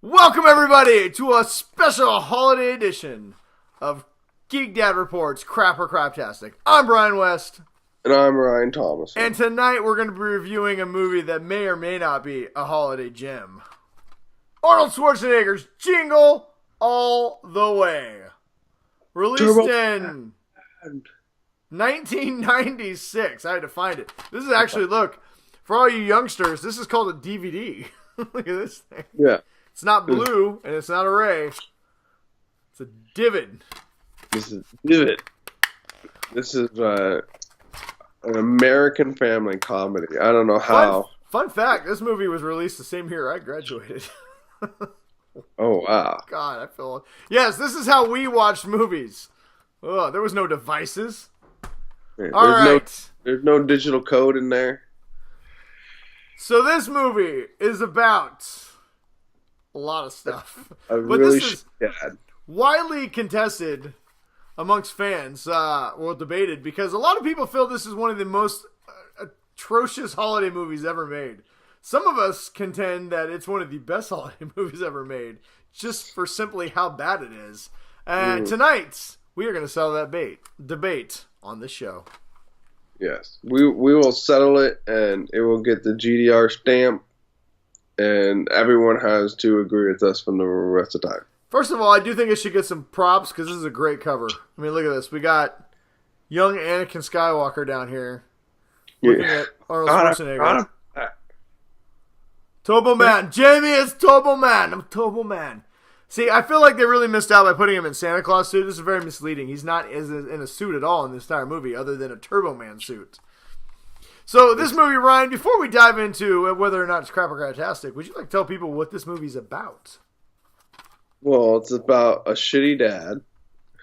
Welcome everybody to a special holiday edition of Geek Dad Reports Crap or Craptastic. I'm Brian West. And I'm Ryan Thomas. And tonight we're going to be reviewing a movie that may or may not be a holiday gem. Arnold Schwarzenegger's Jingle All the Way. Released in 1996. I had to find it. This is actually, look, for all you youngsters, this is called a DVD. Look at this thing. Yeah. It's not blue, and it's not a ray. It's a divot. This is divot. This is an American family comedy. I don't know how. Fun fact, this movie was released the same year I graduated. Oh, wow. God, I feel... Yes, this is how we watched movies. Oh, there was no devices. Yeah, All right. There's no digital code in there. So this movie is about a lot of stuff. I but really this is dad. widely contested amongst fans, or debated, because a lot of people feel this is one of the most atrocious holiday movies ever made. Some of us contend that it's one of the best holiday movies ever made, just for simply how bad it is. And tonight, we are going to settle that debate on this show. Yes. We will settle it, and it will get the GDR stamp, and everyone has to agree with us for the rest of the time. First of all, I do think it should get some props, because this is a great cover. I mean, look at this. We got young Anakin Skywalker down here, looking at Arnold Schwarzenegger. Turbo Man. Jamie is Turbo Man. I'm Turbo Man. See, I feel like they really missed out by putting him in Santa Claus suit. This is very misleading. He's not in a suit at all in this entire movie, other than a Turbo Man suit. So this movie, Ryan, before we dive into whether or not it's crap or craptastic, would you like to tell people what this movie's about? Well, it's about a shitty dad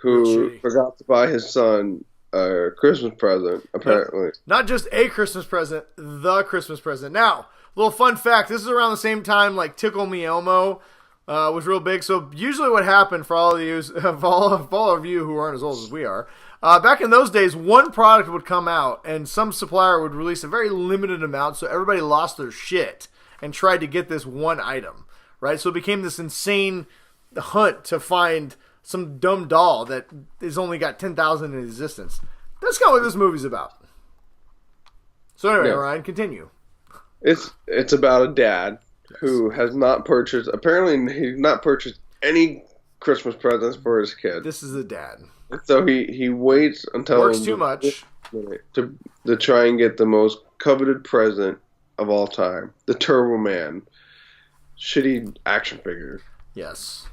who forgot to buy his son a Christmas present, apparently. Not just a Christmas present, the Christmas present. Now, little fun fact, this is around the same time like Tickle Me Elmo was real big. So usually what happened for all of you who aren't as old as we are, back in those days, one product would come out and some supplier would release a very limited amount, so everybody lost their shit and tried to get this one item, right? So it became this insane hunt to find some dumb doll that has only got 10,000 in existence. That's kind of what this movie's about. So anyway, yeah. Ryan, continue. It's about a dad who has not purchased, apparently he's not purchased any Christmas presents for his kid. This is a dad. So he waits until... Works too much. To try and get the most coveted present of all time. The Turbo Man. Shitty action figure. Yes.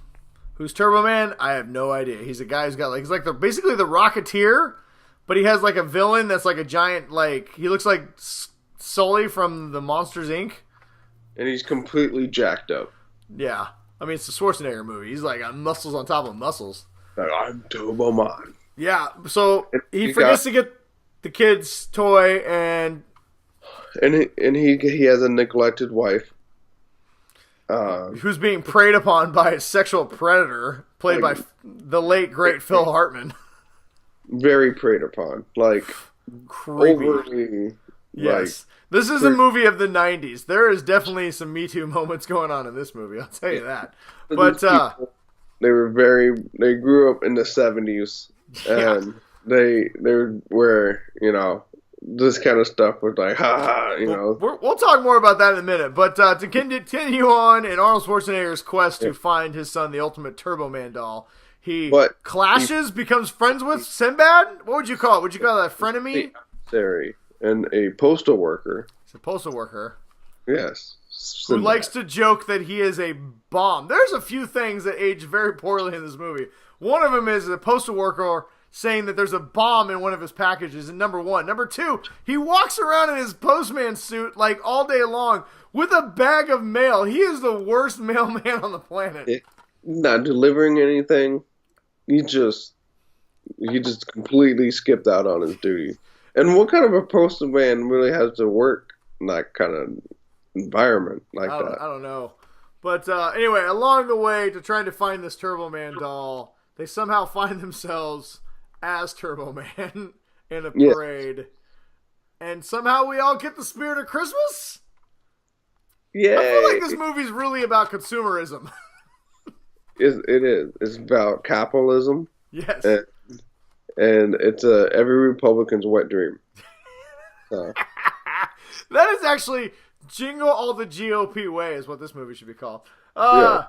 Who's Turbo Man? I have no idea. He's a guy who's got he's like basically the Rocketeer, but he has like a villain that's like a giant, he looks like Sully from the Monsters, Inc. And he's completely jacked up. Yeah. I mean, it's a Schwarzenegger movie. He's like got muscles on top of muscles. Like, I'm Turbo Man. Yeah. So he forgets to get the kid's toy, and he has a neglected wife. Who's being preyed upon by a sexual predator, played by the late, great Phil Hartman. Very preyed upon. Creepy. Overly... Yes. This is a movie of the 90s. There is definitely some Me Too moments going on in this movie, I'll tell you that. But they grew up in the 70s, and they were, this kind of stuff was like, We'll talk more about that in a minute. But to continue on in Arnold Schwarzenegger's quest to find his son, the ultimate Turbo Man doll, he becomes friends with Sinbad? What would you call it? Would you call that frenemy? And a postal worker. He's a postal worker. Yes. Who likes to joke that he is a bomb. There's a few things that age very poorly in this movie. One of them is a postal worker saying that there's a bomb in one of his packages, and number one. Number two, he walks around in his postman suit all day long with a bag of mail. He is the worst mailman on the planet. Not delivering anything. He just completely skipped out on his duty. And what kind of a postman really has to work in that kind of environment like that? I don't know. But anyway, along the way to trying to find this Turbo Man doll, they somehow find themselves as Turbo Man in a parade. Yes. And somehow we all get the spirit of Christmas? Yeah. I feel like this movie's really about consumerism. It is. It's about capitalism, Yes. and, and it's every Republican's wet dream. So, That is actually Jingle All the GOP Way is what this movie should be called. yeah,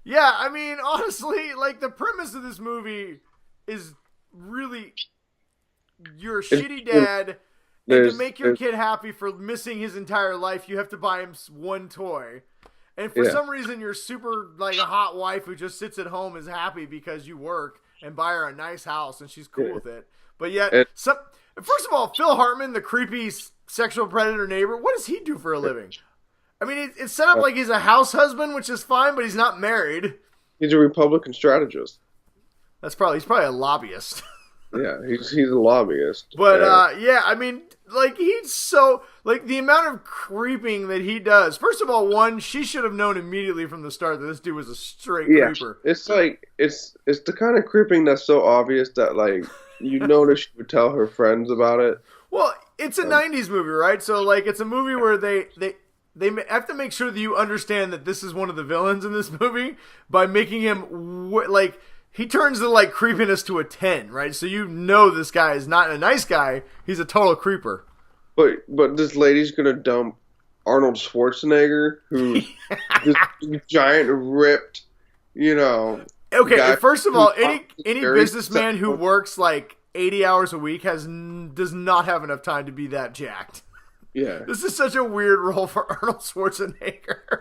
Yeah, I mean, honestly, like the premise of this movie is really you're a shitty dad, and to make your kid happy for missing his entire life, you have to buy him one toy. And for some reason, your super like a hot wife who just sits at home is happy because you work and buy her a nice house and she's cool with it. But yet, first of all, Phil Hartman, the creepy sexual predator neighbor, what does he do for a living? I mean, it's set up like he's a house husband, which is fine, but he's not married. he's a Republican strategist. He's probably a lobbyist. Yeah, he's a lobbyist. But yeah, I mean, like he's so like the amount of creeping that he does. First of all, one, she should have known immediately from the start that this dude was a straight creeper. It's like it's the kind of creeping that's so obvious that like you notice she would tell her friends about it. Well, it's a '90s movie, right? So like, it's a movie where they have to make sure that you understand that this is one of the villains in this movie by making him like. He turns the like creepiness to a 10, right? So you know this guy is not a nice guy. He's a total creeper. But this lady's gonna dump Arnold Schwarzenegger, who's this giant, ripped, Okay, guy first of all, any very businessman who works like 80 hours a week does not have enough time to be that jacked. Yeah. This is such a weird role for Arnold Schwarzenegger.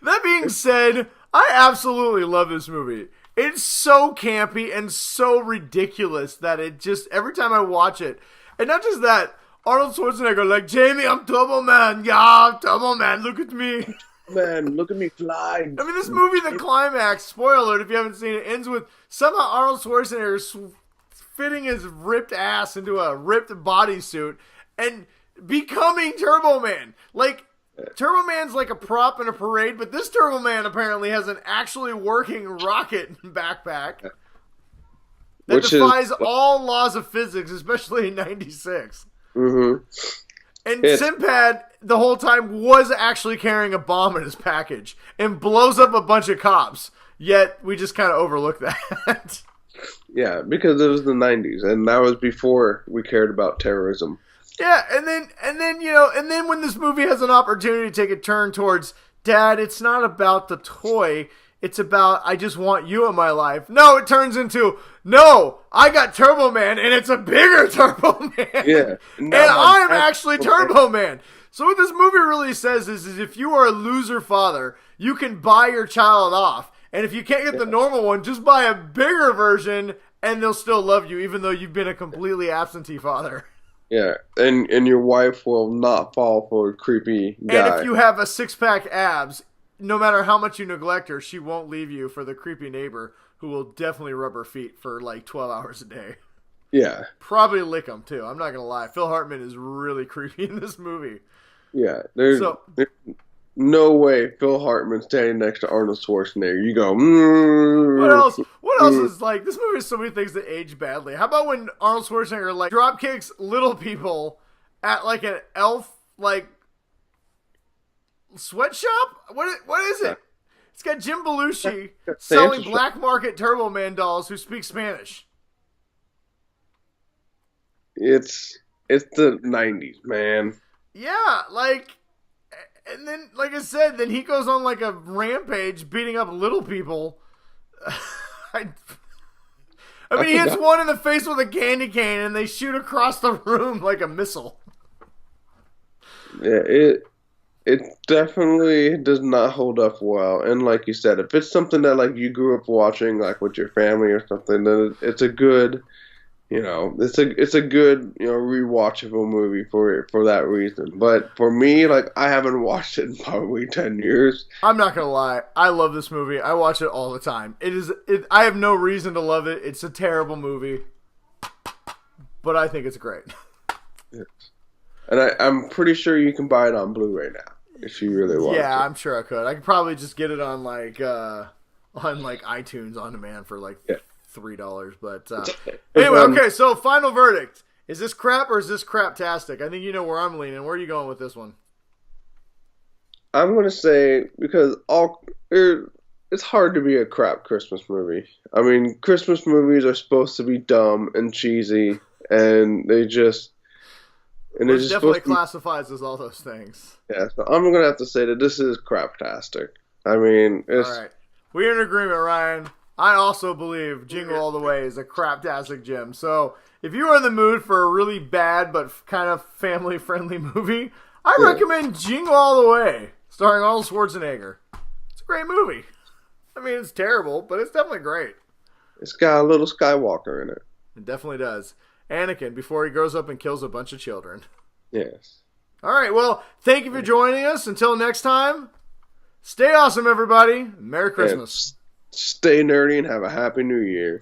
That being said, I absolutely love this movie. It's so campy and so ridiculous that it just, every time I watch it, and not just that, Arnold Schwarzenegger like, Jamie, I'm Turbo Man. Yeah, I'm Turbo Man. Look at me. Man, look at me fly. I mean, this movie, the climax, spoiler alert if you haven't seen it, ends with somehow Arnold Schwarzenegger fitting his ripped ass into a ripped bodysuit and becoming Turbo Man. Like, Turbo Man's like a prop in a parade, but this Turbo Man apparently has an actually working rocket backpack that defies all laws of physics, especially in '96. Mm-hmm. And Simpad, the whole time, was actually carrying a bomb in his package and blows up a bunch of cops, yet we just kind of overlook that. Yeah, because it was the 90s, and that was before we cared about terrorism. Yeah, and then when this movie has an opportunity to take a turn towards, Dad, it's not about the toy, it's about, I just want you in my life. No, it turns into, no, I got Turbo Man, and it's a bigger Turbo Man. Yeah. And I'm actually Turbo Man. So what this movie really says is if you are a loser father, you can buy your child off. And if you can't get the normal one, just buy a bigger version, and they'll still love you, even though you've been a completely absentee father. Yeah, and your wife will not fall for a creepy guy. And if you have a six-pack abs, no matter how much you neglect her, she won't leave you for the creepy neighbor who will definitely rub her feet for like 12 hours a day. Yeah. Probably lick them, too. I'm not going to lie. Phil Hartman is really creepy in this movie. Yeah, there's no way Phil Hartman standing next to Arnold Schwarzenegger. You go, What else is like, this movie has so many things that age badly. How about when Arnold Schwarzenegger like drop kicks little people at like an elf like sweatshop? What is it? It's got Jim Belushi selling black market Turbo Man dolls who speak Spanish. It's the 90s, man. Yeah, like, and then, like I said, then he goes on like a rampage beating up little people. I mean, he hits one in the face with a candy cane and they shoot across the room like a missile. Yeah, it definitely does not hold up well. And like you said, if it's something that like you grew up watching like with your family or something, then it's a good, it's a good, rewatchable movie for that reason. But for me, like I haven't watched it in probably 10 years. I'm not gonna lie, I love this movie. I watch it all the time. I have no reason to love it. It's a terrible movie, but I think it's great. Yes. And I'm pretty sure you can buy it on Blu-ray now if you really want. Yeah, I'm sure I could. I could probably just get it on like iTunes on demand for like $3. But anyway, okay. So final verdict: is this crap or is this craptastic? I think you know where I'm leaning. Where are you going with this one? I'm gonna say because it's hard to be a crap Christmas movie. I mean, Christmas movies are supposed to be dumb and cheesy, and they just and they're Which just definitely supposed to be. classifies as all those things. Yeah, so I'm gonna have to say that this is craptastic. I mean, All it's right. We're in agreement, Ryan. I also believe Jingle All the Way is a craptastic gem. So if you are in the mood for a really bad but kind of family-friendly movie, I recommend Jingle All the Way, starring Arnold Schwarzenegger. It's a great movie. I mean, it's terrible, but it's definitely great. it's got a little Skywalker in it. It definitely does. Anakin, before he grows up and kills a bunch of children. Yes. All right, well, thank you for joining us. Until next time, stay awesome, everybody. Merry Christmas. And stay nerdy and have a happy new year.